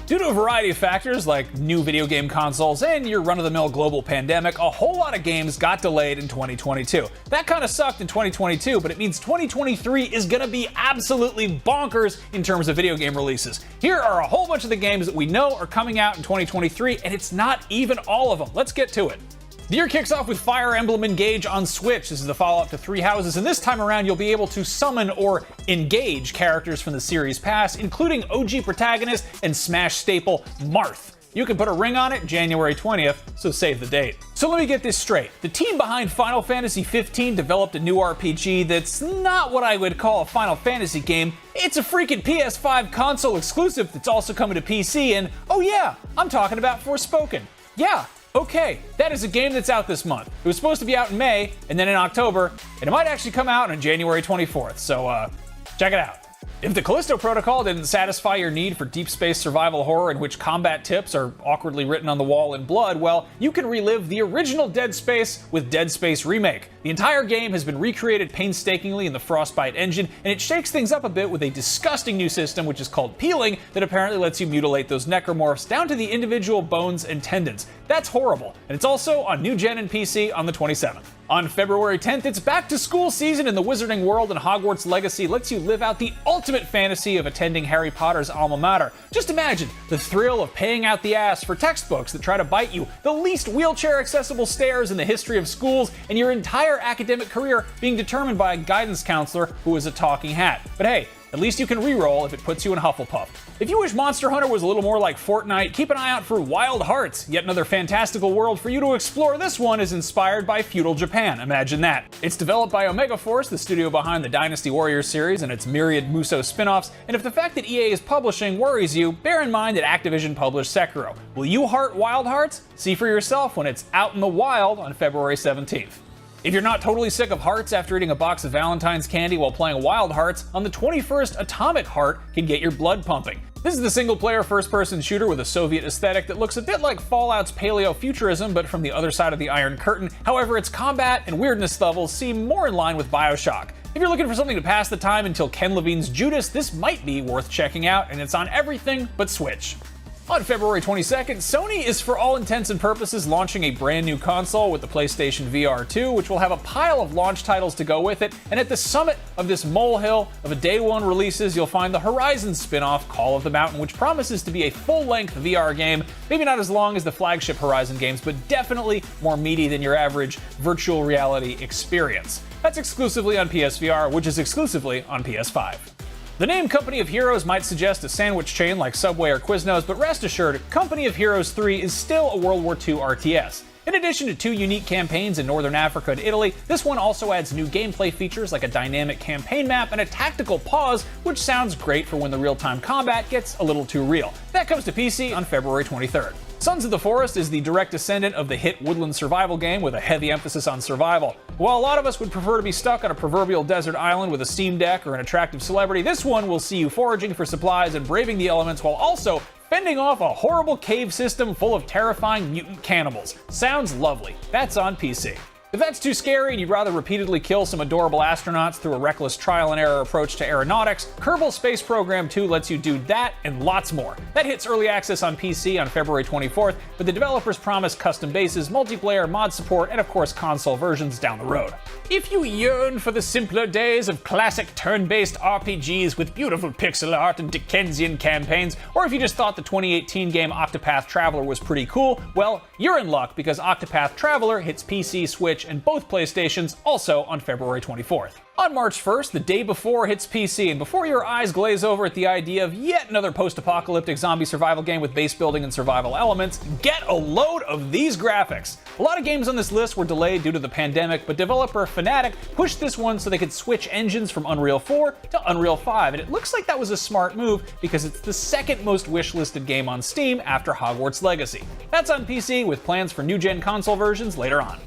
Due to a variety of factors like new video game consoles and your run-of-the-mill global pandemic, a whole lot of games got delayed in 2022. That kind of sucked in 2022, but it means 2023 is gonna be absolutely bonkers in terms of video game releases. Here are a whole bunch of the games that we know are coming out in 2023, and it's not even all of them. Let's get to it. The year kicks off with Fire Emblem Engage on Switch. This is the follow-up to Three Houses, and this time around you'll be able to summon or engage characters from the series past, including OG protagonist and Smash staple Marth. You can put a ring on it January 20th, so save the date. So let me get this straight. The team behind Final Fantasy 15 developed a new RPG that's not what I would call a Final Fantasy game. It's a freaking PS5 console exclusive that's also coming to PC, and oh yeah, I'm talking about Forspoken. Yeah. Okay, that is a game that's out this month. It was supposed to be out in May, and then in October, and it might actually come out on January 24th, so check it out. If the Callisto Protocol didn't satisfy your need for deep space survival horror in which combat tips are awkwardly written on the wall in blood, well, you can relive the original Dead Space with Dead Space Remake. The entire game has been recreated painstakingly in the Frostbite engine, and it shakes things up a bit with a disgusting new system which is called peeling that apparently lets you mutilate those necromorphs down to the individual bones and tendons. That's horrible, and it's also on new gen and PC on the 27th. On February 10th, it's back to school season in the Wizarding World, and Hogwarts Legacy lets you live out the ultimate fantasy of attending Harry Potter's alma mater. Just imagine the thrill of paying out the ass for textbooks that try to bite you, the least wheelchair-accessible stairs in the history of schools, and your entire academic career being determined by a guidance counselor who is a talking hat. But hey, at least you can reroll if it puts you in Hufflepuff. If you wish Monster Hunter was a little more like Fortnite, keep an eye out for Wild Hearts, yet another fantastical world for you to explore. This one is inspired by feudal Japan, imagine that. It's developed by Omega Force, the studio behind the Dynasty Warriors series and its myriad Musou spin-offs, and if the fact that EA is publishing worries you, bear in mind that Activision published Sekiro. Will you heart Wild Hearts? See for yourself when it's out in the wild on February 17th. If you're not totally sick of hearts after eating a box of Valentine's candy while playing Wild Hearts, on the 21st, Atomic Heart can get your blood pumping. This is the single-player first-person shooter with a Soviet aesthetic that looks a bit like Fallout's paleo-futurism, but from the other side of the Iron Curtain. However, its combat and weirdness levels seem more in line with BioShock. If you're looking for something to pass the time until Ken Levine's Judas, this might be worth checking out, and it's on everything but Switch. On February 22nd, Sony is for all intents and purposes launching a brand new console with the PlayStation VR 2, which will have a pile of launch titles to go with it, and at the summit of this molehill of day one releases, you'll find the Horizon spin-off Call of the Mountain, which promises to be a full-length VR game, maybe not as long as the flagship Horizon games, but definitely more meaty than your average virtual reality experience. That's exclusively on PSVR, which is exclusively on PS5. The name Company of Heroes might suggest a sandwich chain like Subway or Quiznos, but rest assured, Company of Heroes 3 is still a World War II RTS. In addition to two unique campaigns in Northern Africa and Italy, this one also adds new gameplay features like a dynamic campaign map and a tactical pause, which sounds great for when the real-time combat gets a little too real. That comes to PC on February 23rd. Sons of the Forest is the direct descendant of the hit woodland survival game with a heavy emphasis on survival. While a lot of us would prefer to be stuck on a proverbial desert island with a Steam Deck or an attractive celebrity, this one will see you foraging for supplies and braving the elements while also fending off a horrible cave system full of terrifying mutant cannibals. Sounds lovely. That's on PC. If that's too scary and you'd rather repeatedly kill some adorable astronauts through a reckless trial and error approach to aeronautics, Kerbal Space Program 2 lets you do that and lots more. That hits early access on PC on February 24th, but the developers promise custom bases, multiplayer, mod support, and of course console versions down the road. If you yearn for the simpler days of classic turn-based RPGs with beautiful pixel art and Dickensian campaigns, or if you just thought the 2018 game Octopath Traveler was pretty cool, well, you're in luck because Octopath Traveler hits PC, Switch, and both PlayStations also on February 24th. On March 1st, the day before hits PC, and before your eyes glaze over at the idea of yet another post-apocalyptic zombie survival game with base building and survival elements, get a load of these graphics. A lot of games on this list were delayed due to the pandemic, but developer Fnatic pushed this one so they could switch engines from Unreal 4 to Unreal 5, and it looks like that was a smart move because it's the second most wishlisted game on Steam after Hogwarts Legacy. That's on PC with plans for new-gen console versions later on.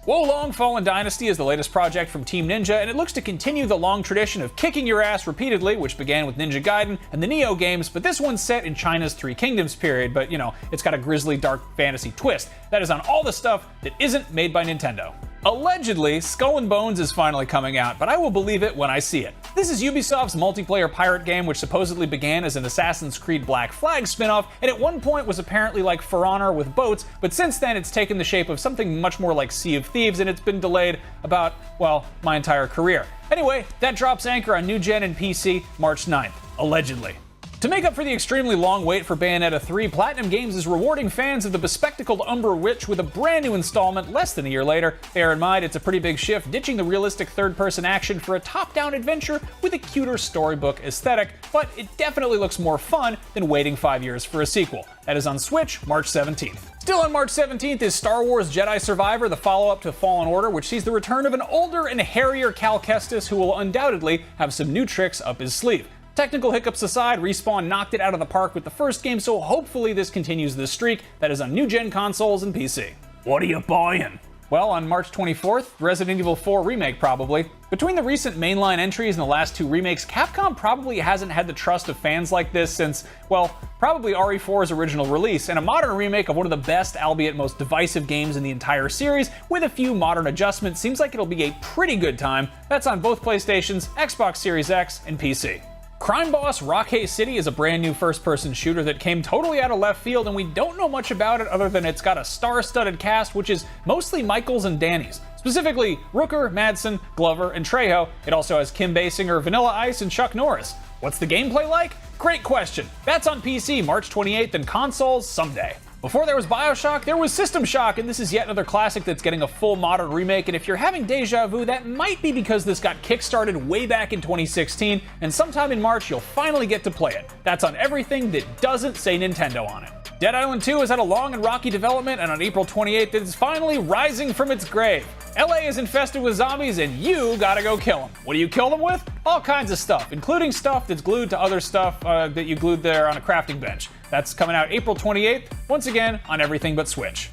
Wo Long Fallen Dynasty is the latest project from Team Ninja, and it looks to continue the long tradition of kicking your ass repeatedly, which began with Ninja Gaiden and the Neo games, but this one's set in China's Three Kingdoms period, but it's got a grisly dark fantasy twist. That is on all the stuff that isn't made by Nintendo. Allegedly, Skull and Bones is finally coming out, but I will believe it when I see it. This is Ubisoft's multiplayer pirate game, which supposedly began as an Assassin's Creed Black Flag spin-off, and at one point was apparently like For Honor with boats, but since then it's taken the shape of something much more like Sea of Thieves, and it's been delayed about, well, my entire career. Anyway, that drops anchor on new gen and PC March 9th, allegedly. To make up for the extremely long wait for Bayonetta 3, Platinum Games is rewarding fans of the bespectacled Umber Witch with a brand new installment less than a year later. Bear in mind, it's a pretty big shift, ditching the realistic third-person action for a top-down adventure with a cuter storybook aesthetic, but it definitely looks more fun than waiting 5 years for a sequel. That is on Switch, March 17th. Still on March 17th is Star Wars Jedi Survivor, the follow-up to Fallen Order, which sees the return of an older and hairier Cal Kestis who will undoubtedly have some new tricks up his sleeve. Technical hiccups aside, Respawn knocked it out of the park with the first game, so hopefully this continues this streak that is on new-gen consoles and PC. What are you buying? Well, on March 24th, Resident Evil 4 Remake probably. Between the recent mainline entries and the last two remakes, Capcom probably hasn't had the trust of fans like this since, well, probably RE4's original release, and a modern remake of one of the best, albeit most divisive games in the entire series, with a few modern adjustments, seems like it'll be a pretty good time. That's on both PlayStations, Xbox Series X, and PC. Crime Boss Rockhay City is a brand new first-person shooter that came totally out of left field, and we don't know much about it other than it's got a star-studded cast, which is mostly Michaels and Danny's. Specifically, Rooker, Madsen, Glover, and Trejo. It also has Kim Basinger, Vanilla Ice, and Chuck Norris. What's the gameplay like? Great question. That's on PC March 28th and consoles someday. Before there was BioShock, there was System Shock, and this is yet another classic that's getting a full modern remake, and if you're having deja vu, that might be because this got kickstarted way back in 2016, and sometime in March you'll finally get to play it. That's on everything that doesn't say Nintendo on it. Dead Island 2 has had a long and rocky development, and on April 28th it is finally rising from its grave. LA is infested with zombies, and you gotta go kill them. What do you kill them with? All kinds of stuff, including stuff that's glued to other stuff that you glued there on a crafting bench. That's coming out April 28th, once again on everything but Switch.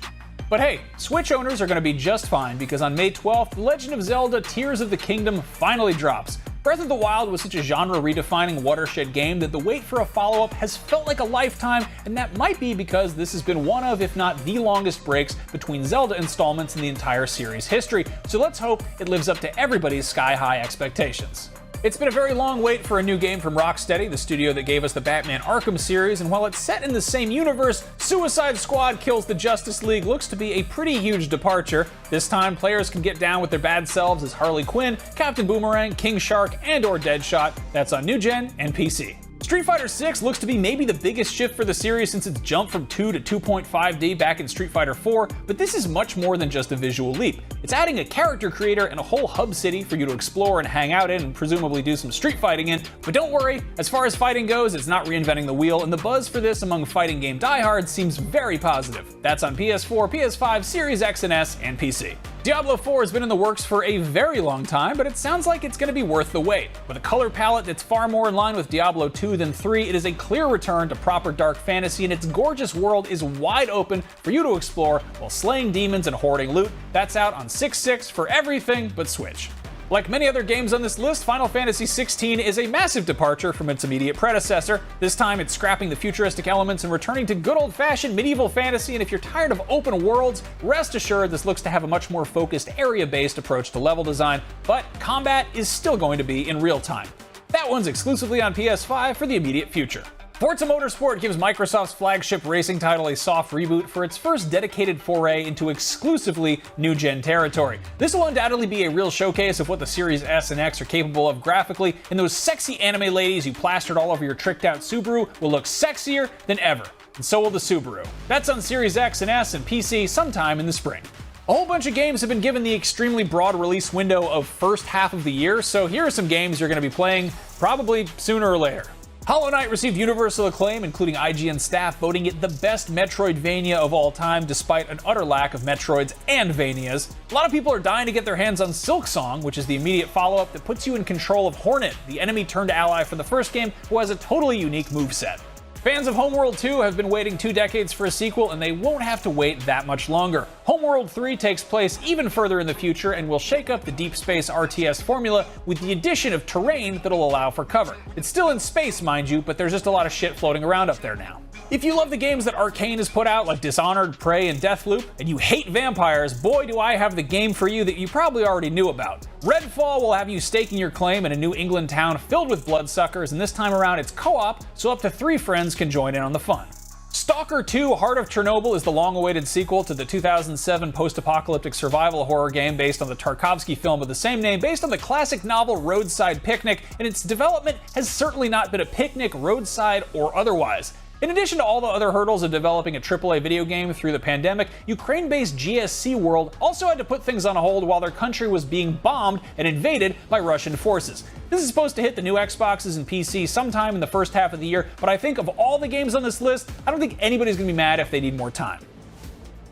But hey, Switch owners are going to be just fine because on May 12th, The Legend of Zelda Tears of the Kingdom finally drops. Breath of the Wild was such a genre-redefining watershed game that the wait for a follow-up has felt like a lifetime, and that might be because this has been one of, if not the longest breaks between Zelda installments in the entire series' history, so let's hope it lives up to everybody's sky-high expectations. It's been a very long wait for a new game from Rocksteady, the studio that gave us the Batman Arkham series, and while it's set in the same universe, Suicide Squad Kills the Justice League looks to be a pretty huge departure. This time, players can get down with their bad selves as Harley Quinn, Captain Boomerang, King Shark, and/or Deadshot. That's on new gen and PC. Street Fighter 6 looks to be maybe the biggest shift for the series since its jump from 2 to 2.5D back in Street Fighter 4, but this is much more than just a visual leap. It's adding a character creator and a whole hub city for you to explore and hang out in and presumably do some street fighting in, but don't worry, as far as fighting goes, it's not reinventing the wheel, and the buzz for this among fighting game diehards seems very positive. That's on PS4, PS5, Series X and S, and PC. Diablo 4 has been in the works for a very long time, but it sounds like it's going to be worth the wait. With a color palette that's far more in line with Diablo 2 than 3, it is a clear return to proper dark fantasy, and its gorgeous world is wide open for you to explore while slaying demons and hoarding loot. That's out on 6/6 for everything but Switch. Like many other games on this list, Final Fantasy XVI is a massive departure from its immediate predecessor. This time it's scrapping the futuristic elements and returning to good old-fashioned medieval fantasy, and if you're tired of open worlds, rest assured this looks to have a much more focused area-based approach to level design, but combat is still going to be in real time. That one's exclusively on PS5 for the immediate future. Forza Motorsport gives Microsoft's flagship racing title a soft reboot for its first dedicated foray into exclusively new-gen territory. This will undoubtedly be a real showcase of what the Series S and X are capable of graphically, and those sexy anime ladies you plastered all over your tricked-out Subaru will look sexier than ever, and so will the Subaru. That's on Series X and S and PC sometime in the spring. A whole bunch of games have been given the extremely broad release window of first half of the year, so here are some games you're going to be playing probably sooner or later. Hollow Knight received universal acclaim, including IGN staff voting it the best Metroidvania of all time, despite an utter lack of Metroids and Vanias. A lot of people are dying to get their hands on Silksong, which is the immediate follow-up that puts you in control of Hornet, the enemy-turned-ally from the first game, who has a totally unique moveset. Fans of Homeworld 2 have been waiting 2 decades for a sequel, and they won't have to wait that much longer. Homeworld 3 takes place even further in the future and will shake up the Deep Space RTS formula with the addition of terrain that'll allow for cover. It's still in space, mind you, but there's just a lot of shit floating around up there now. If you love the games that Arcane has put out, like Dishonored, Prey, and Deathloop, and you hate vampires, boy do I have the game for you that you probably already knew about. Redfall will have you staking your claim in a New England town filled with bloodsuckers, and this time around it's co-op, so up to 3 friends can join in on the fun. Stalker 2: Heart of Chernobyl is the long-awaited sequel to the 2007 post-apocalyptic survival horror game based on the Tarkovsky film of the same name, based on the classic novel Roadside Picnic, and its development has certainly not been a picnic, roadside, or otherwise. In addition to all the other hurdles of developing a AAA video game through the pandemic, Ukraine-based GSC World also had to put things on hold while their country was being bombed and invaded by Russian forces. This is supposed to hit the new Xboxes and PC sometime in the first half of the year, but I think of all the games on this list, I don't think anybody's gonna be mad if they need more time.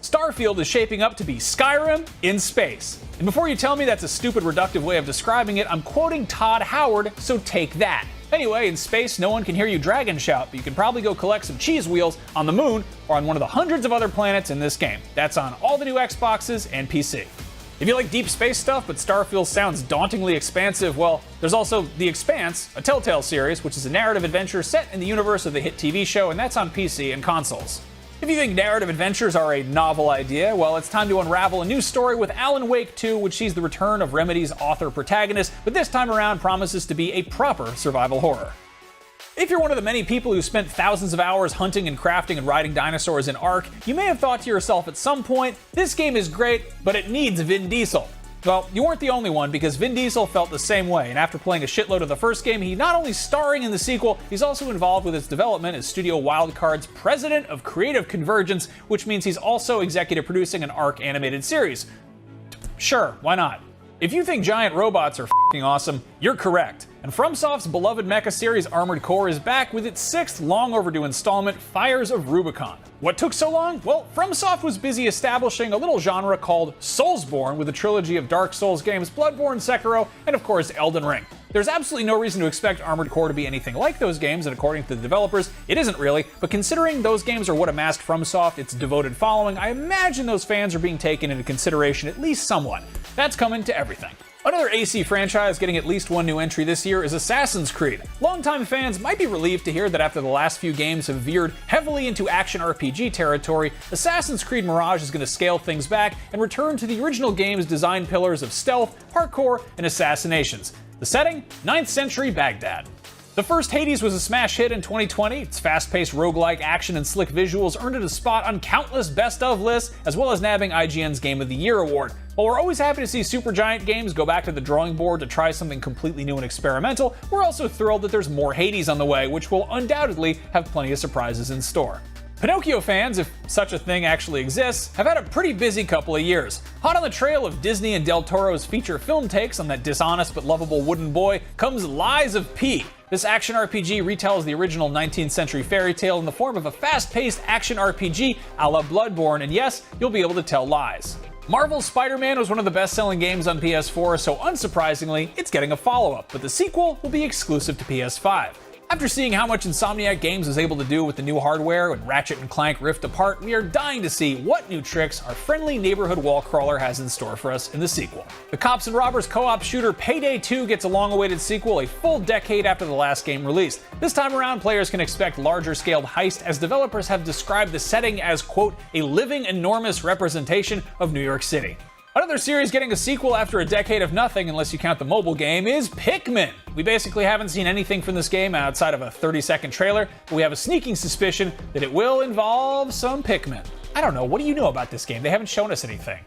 Starfield is shaping up to be Skyrim in space. And before you tell me that's a stupid, reductive way of describing it, I'm quoting Todd Howard, so take that. Anyway, in space, no one can hear you dragon shout, but you can probably go collect some cheese wheels on the moon or on one of the hundreds of other planets in this game. That's on all the new Xboxes and PC. If you like deep space stuff, but Starfield sounds dauntingly expansive, well, there's also The Expanse, a Telltale series, which is a narrative adventure set in the universe of the hit TV show, and that's on PC and consoles. If you think narrative adventures are a novel idea, well, it's time to unravel a new story with Alan Wake 2, which sees the return of Remedy's author-protagonist, but this time around promises to be a proper survival horror. If you're one of the many people who spent thousands of hours hunting and crafting and riding dinosaurs in Ark, you may have thought to yourself at some point, this game is great, but it needs Vin Diesel. Well, you weren't the only one, because Vin Diesel felt the same way, and after playing a shitload of the first game, he's not only starring in the sequel, he's also involved with its development as Studio Wildcard's president of creative convergence, which means he's also executive producing an Ark animated series. Sure, why not? If you think giant robots are f***ing awesome, you're correct. And FromSoft's beloved mecha series Armored Core is back with its 6th long-overdue installment, Fires of Rubicon. What took so long? Well, FromSoft was busy establishing a little genre called Soulsborne with a trilogy of Dark Souls games, Bloodborne, Sekiro, and of course Elden Ring. There's absolutely no reason to expect Armored Core to be anything like those games, and according to the developers, it isn't really, but considering those games are what amassed FromSoft its devoted following, I imagine those fans are being taken into consideration at least somewhat. That's coming to everything. Another AC franchise getting at least one new entry this year is Assassin's Creed. Longtime fans might be relieved to hear that after the last few games have veered heavily into action RPG territory, Assassin's Creed Mirage is going to scale things back and return to the original game's design pillars of stealth, parkour, and assassinations. The setting? 9th century Baghdad. The first Hades was a smash hit in 2020. Its fast-paced roguelike action and slick visuals earned it a spot on countless best-of lists, as well as nabbing IGN's Game of the Year award. While we're always happy to see Supergiant games go back to the drawing board to try something completely new and experimental, we're also thrilled that there's more Hades on the way, which will undoubtedly have plenty of surprises in store. Pinocchio fans, if such a thing actually exists, have had a pretty busy couple of years. Hot on the trail of Disney and Del Toro's feature film takes on that dishonest but lovable wooden boy comes Lies of P. This action RPG retells the original 19th century fairy tale in the form of a fast-paced action RPG a la Bloodborne, and yes, you'll be able to tell lies. Marvel's Spider-Man was one of the best-selling games on PS4, so unsurprisingly, it's getting a follow-up, but the sequel will be exclusive to PS5. After seeing how much Insomniac Games was able to do with the new hardware when Ratchet & Clank Rift Apart, we are dying to see what new tricks our friendly neighborhood wall crawler has in store for us in the sequel. The Cops and Robbers co-op shooter Payday 2 gets a long-awaited sequel a full decade after the last game released. This time around, players can expect larger-scaled heist, as developers have described the setting as, quote, a living enormous representation of New York City. Another series getting a sequel after a decade of nothing, unless you count the mobile game, is Pikmin. We basically haven't seen anything from this game outside of a 30-second trailer, but we have a sneaking suspicion that it will involve some Pikmin. I don't know, what do you know about this game? They haven't shown us anything.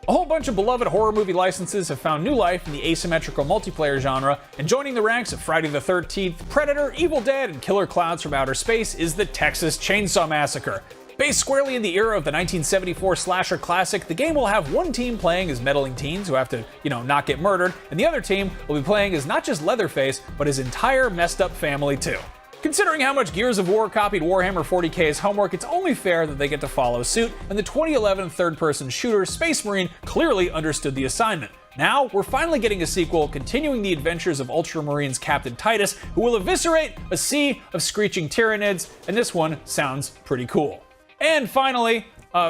A whole bunch of beloved horror movie licenses have found new life in the asymmetrical multiplayer genre, and joining the ranks of Friday the 13th, Predator, Evil Dead, and Killer Clowns from Outer Space is the Texas Chainsaw Massacre. Based squarely in the era of the 1974 slasher classic, the game will have one team playing as meddling teens who have to, not get murdered, and the other team will be playing as not just Leatherface, but his entire messed up family too. Considering how much Gears of War copied Warhammer 40k's homework, it's only fair that they get to follow suit, and the 2011 third-person shooter Space Marine clearly understood the assignment. Now, we're finally getting a sequel continuing the adventures of Ultramarines Captain Titus, who will eviscerate a sea of screeching Tyranids, and this one sounds pretty cool. And finally,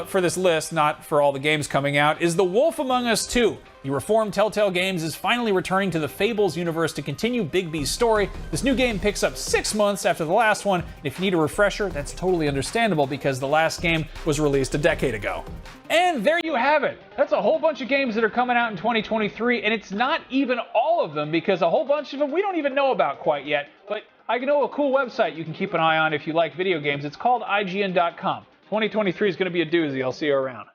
for this list, not for all the games coming out, is The Wolf Among Us 2. The reformed Telltale Games is finally returning to the Fables universe to continue Bigby's story. This new game picks up 6 months after the last one, and if you need a refresher, that's totally understandable because the last game was released a decade ago. And there you have it. That's a whole bunch of games that are coming out in 2023, and it's not even all of them because a whole bunch of them we don't even know about quite yet, but I know a cool website you can keep an eye on if you like video games. It's called IGN.com. 2023 is going to be a doozy. I'll see you around.